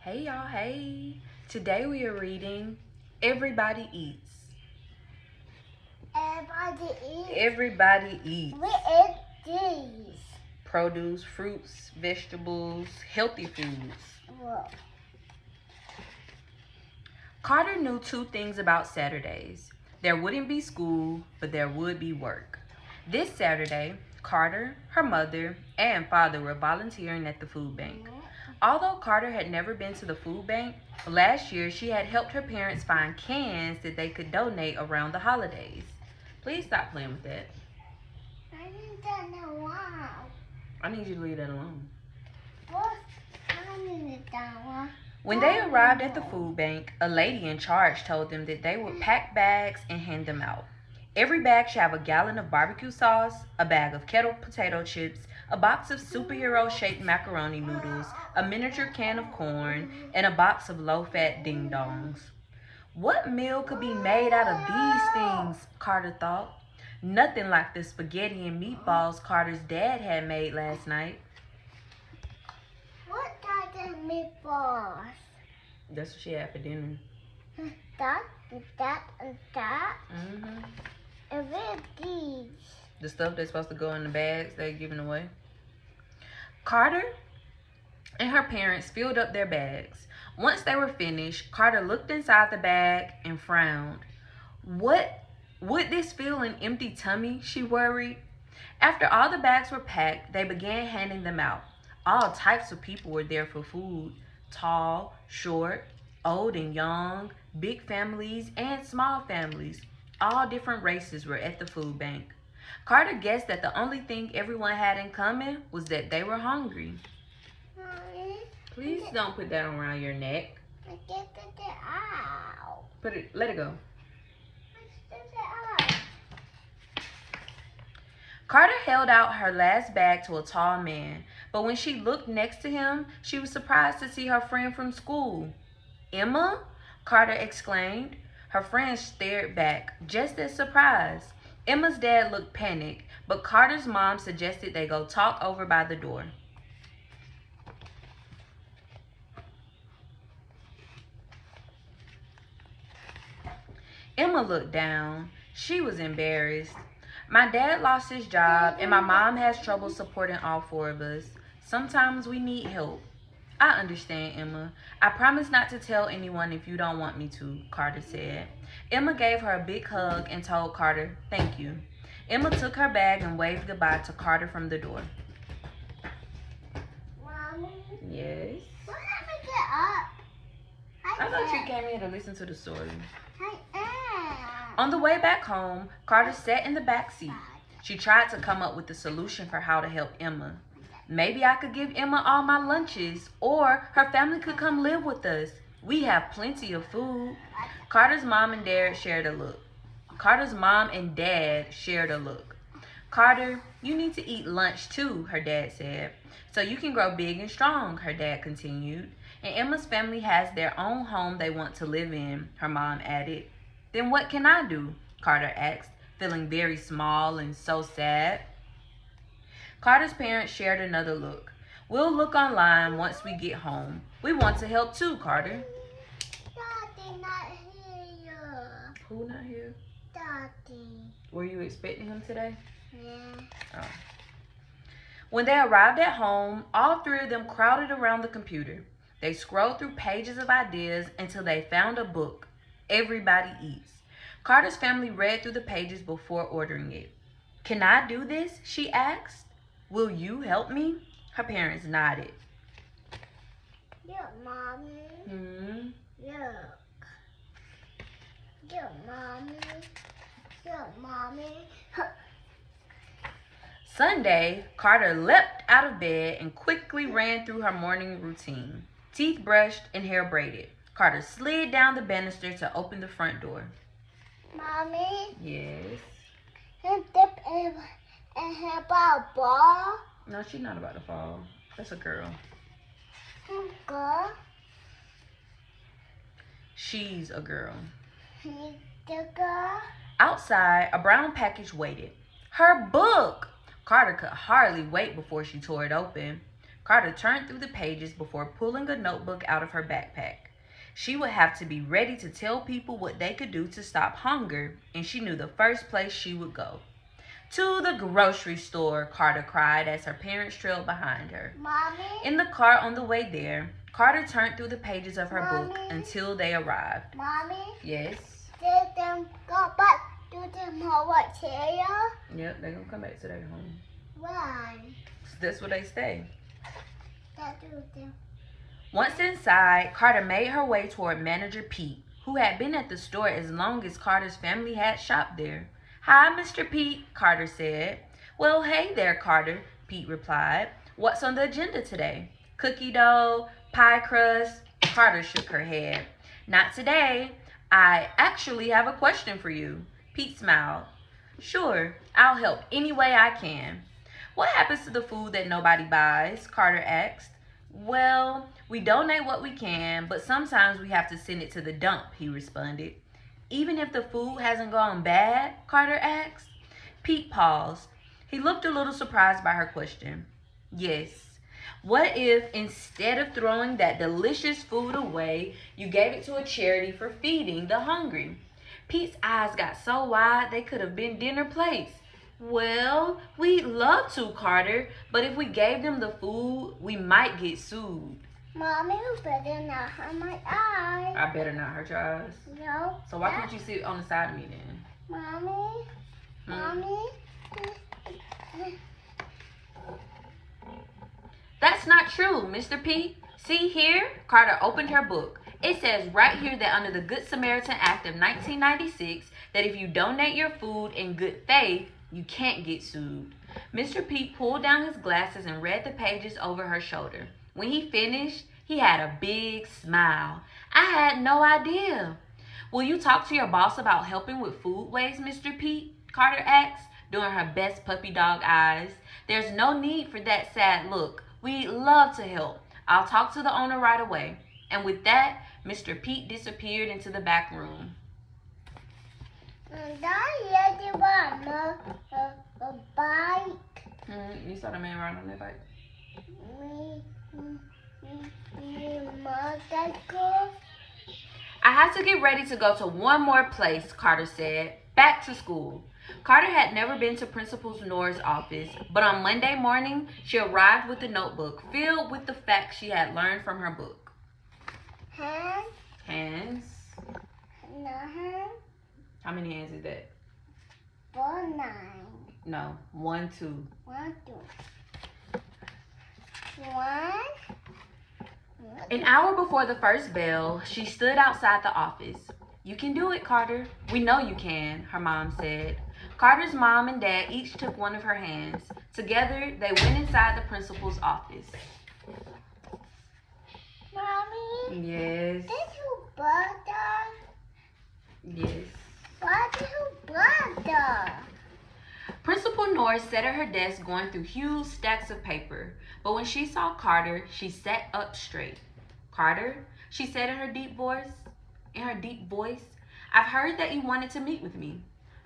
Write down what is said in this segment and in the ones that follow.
Hey y'all, hey. Today we are reading Everybody Eats. Everybody eats. Everybody eats. We eat these. Produce, fruits, vegetables, healthy foods. Whoa. Carter knew two things about Saturdays. There wouldn't be school, but there would be work. This Saturday, Carter, her mother, and father were volunteering at the food bank. Although Carter had never been to the food bank, last year she had helped her parents find cans that they could donate around the holidays. Please stop playing with that. I need that now. I need you to leave that alone. What? I need that one. When they arrived at the food bank, a lady in charge told them that they would pack bags and hand them out. Every bag should have a gallon of barbecue sauce, a bag of kettle potato chips, a box of superhero-shaped macaroni noodles, a miniature can of corn, and a box of low-fat ding-dongs. What meal could be made out of these things, Carter thought. Nothing like the spaghetti and meatballs Carter's dad had made last night. What are the meatballs? That's what she had for dinner. That, and that. Mm-hmm. And with these. The stuff that's supposed to go in the bags they're giving away. Carter and her parents filled up their bags. Once they were finished, Carter looked inside the bag and frowned. What would this fill an empty tummy? She worried. After all the bags were packed, they began handing them out. All types of people were there for food. Tall, short, old and young, big families and small families. All different races were at the food bank. Carter guessed that the only thing everyone had in common was that they were hungry. Mommy, Please don't put that around your neck. I get it out. Let it go. I get it out. Carter held out her last bag to a tall man, but when she looked next to him, she was surprised to see her friend from school. "Emma?" Carter exclaimed. Her friend stared back, just as surprised. Emma's dad looked panicked, but Carter's mom suggested they go talk over by the door. Emma looked down. She was embarrassed. "My dad lost his job, and my mom has trouble supporting all four of us. Sometimes we need help." "I understand, Emma. I promise not to tell anyone if you don't want me to," Carter said. Emma gave her a big hug and told Carter, "Thank you." Emma took her bag and waved goodbye to Carter from the door. Mommy, Yes? don't let me get up. I thought you came here to listen to the story. I am. On the way back home, Carter sat in the back seat. She tried to come up with a solution for how to help Emma. "Maybe I could give Emma all my lunches, or her family could come live with us. We have plenty of food." Carter's mom and dad shared a look. "Carter, you need to eat lunch too," her dad said. "So you can grow big and strong," her dad continued. "And Emma's family has their own home they want to live in," her mom added. "Then what can I do?" Carter asked, feeling very small and so sad. Carter's parents shared another look. "We'll look online once we get home. We want to help too, Carter." Daddy not here. Who not here? Daddy. Were you expecting him today? Yeah. Oh. When they arrived at home, all three of them crowded around the computer. They scrolled through pages of ideas until they found a book, Everybody Eats. Carter's family read through the pages before ordering it. "Can I do this?" she asked. "Will you help me?" Her parents nodded. Yeah, Mommy. Look. Yeah, Mommy. Yeah, Mommy. Sunday, Carter leapt out of bed and quickly ran through her morning routine. Teeth brushed and hair braided, Carter slid down the banister to open the front door. Mommy, Yes? can dip and help out a ball? No, she's not about to fall. That's a girl. Girl. She's a girl. He's the girl. Outside, a brown package waited. Her book! Carter could hardly wait before she tore it open. Carter turned through the pages before pulling a notebook out of her backpack. She would have to be ready to tell people what they could do to stop hunger, and she knew the first place she would go. To the grocery store, Carter cried as her parents trailed behind her. Mommy? In the car on the way there, Carter turned through the pages of her book Mommy? until they arrived. Mommy? Yes. Did them go back to them hotel? Yep, they're going to come back to their home. Why? That's where they stay. That do them. Once inside, Carter made her way toward Manager Pete, who had been at the store as long as Carter's family had shopped there. "Hi, Mr. Pete," Carter said. "Well, hey there, Carter," Pete replied. "What's on the agenda today? Cookie dough? Pie crust?" Carter shook her head. "Not today. I actually have a question for you." Pete smiled. "Sure, I'll help any way I can." "What happens to the food that nobody buys?" Carter asked. "Well, we donate what we can, but sometimes we have to send it to the dump," he responded. "Even if the food hasn't gone bad?" Carter asked. Pete paused. He looked a little surprised by her question. "Yes. What if instead of throwing that delicious food away, you gave it to a charity for feeding the hungry?" Pete's eyes got so wide they could have been dinner plates. "Well, we'd love to, Carter, but if we gave them the food, we might get sued." Mommy, you better not hurt my eye. I better not hurt your eyes. No. So why can't you sit on the side of me then? Mommy? Mommy? That's not true, Mr. Pete. See here? Carter opened her book. It says right here that under the Good Samaritan Act of 1996, that if you donate your food in good faith, you can't get sued. Mr. Pete pulled down his glasses and read the pages over her shoulder. When he finished, he had a big smile. "I had no idea." "Will you talk to your boss about helping with food waste, Mr. Pete?" Carter asked, doing her best puppy dog eyes. "There's no need for that sad look. We'd love to help. I'll talk to the owner right away." And with that, Mr. Pete disappeared into the back room. A bike. You saw the man riding on that bike? Motorcycle. "I have to get ready to go to one more place," Carter said. "Back to school." Carter had never been to Principal Nor's office, but on Monday morning, she arrived with a notebook filled with the facts she had learned from her book. Hand. Hands. No hand. How many hands is that? 9. No, 1, 2. 1, 2. 1. An hour before the first bell, she stood outside the office. "You can do it, Carter. We know you can," her mom said. Carter's mom and dad each took one of her hands. Together, they went inside the principal's office. Mommy, Yes. did you butter? Yes. Why did you butter? Principal Norris sat at her desk going through huge stacks of paper. But when she saw Carter, she sat up straight. "Carter," she said in her deep voice, "I've heard that you wanted to meet with me."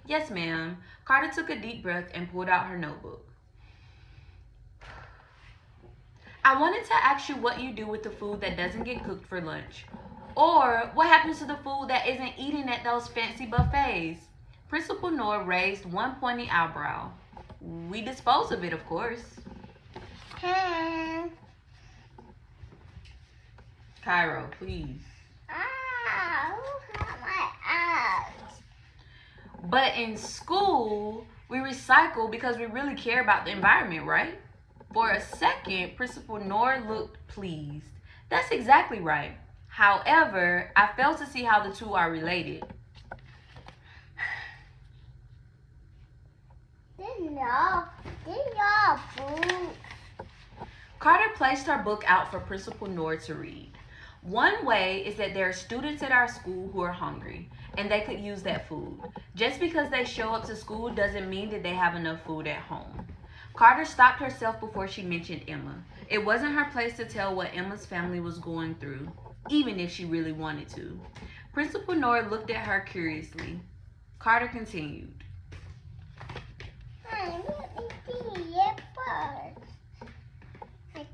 "Yes, ma'am." Carter took a deep breath and pulled out her notebook. "I wanted to ask you what you do with the food that doesn't get cooked for lunch. Or what happens to the food that isn't eaten at those fancy buffets?" Principal Nor raised one pointy eyebrow. "We dispose of it, of course." Hand. Cairo, please. My eyes. "But in school, we recycle because we really care about the environment, right?" For a second, Principal Nor looked pleased. "That's exactly right. However, I fail to see how the two are related." These are food. Carter placed her book out for Principal Nor to read. "One way is that there are students at our school who are hungry, and they could use that food. Just because they show up to school doesn't mean that they have enough food at home." Carter stopped herself before she mentioned Emma. It wasn't her place to tell what Emma's family was going through, even if she really wanted to. Principal Nor looked at her curiously. Carter continued.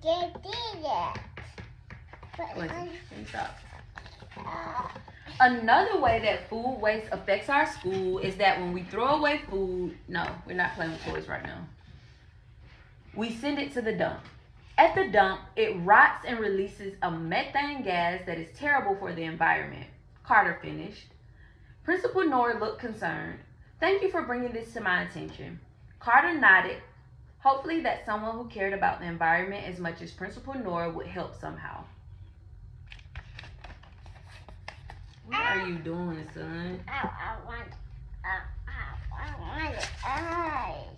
get it. But Wait, let me stop. Another way that food waste affects our school is that when we throw away food, no, we're not playing with toys right now. We send it to the dump. At the dump, it rots and releases a methane gas that is terrible for the environment. Carter finished. Principal Nora looked concerned. Thank you for bringing this to my attention. Carter nodded. Hopefully that someone who cared about the environment as much as Principal Nora would help somehow. What are you doing, son? I want eyes.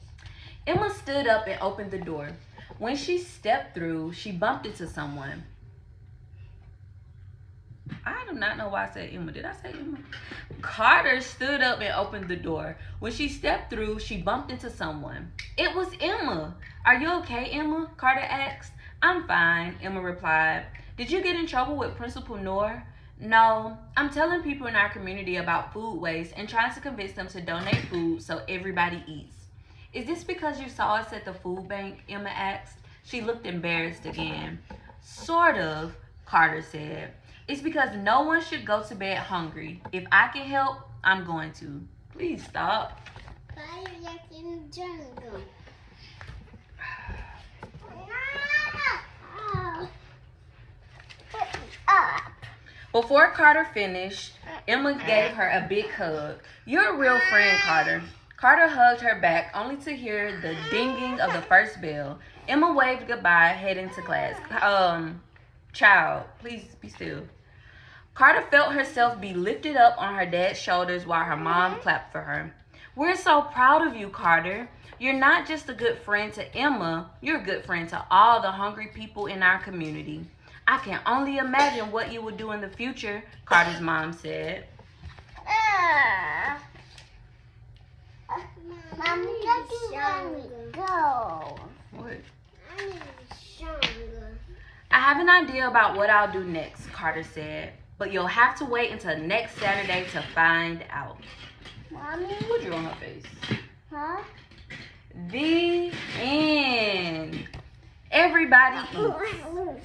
Emma stood up and opened the door. When she stepped through, she bumped into someone. I do not know why I said Emma. Did I say Emma? Carter stood up and opened the door. When she stepped through, she bumped into someone. It was Emma. Are you okay, Emma? Carter asked. I'm fine, Emma replied. Did you get in trouble with Principal Noor? No, I'm telling people in our community about food waste and trying to convince them to donate food so everybody eats. Is this because you saw us at the food bank? Emma asked. She looked embarrassed again. Sort of, Carter said. It's because no one should go to bed hungry. If I can help, I'm going to. Please stop. Fire in the jungle. Before Carter finished, Emma gave her a big hug. You're a real friend, Carter. Carter hugged her back only to hear the dinging of the first bell. Emma waved goodbye, heading to class. Child, please be still. Carter felt herself be lifted up on her dad's shoulders while her mom clapped for her. We're so proud of you, Carter. You're not just a good friend to Emma, you're a good friend to all the hungry people in our community. I can only imagine what you will do in the future, Carter's mom said. Mommy, let me go. What? I need stronger. I have an idea about what I'll do next, Carter said. But you'll have to wait until next Saturday to find out. Mommy? What drew on her face? Huh? The end. Everybody eats.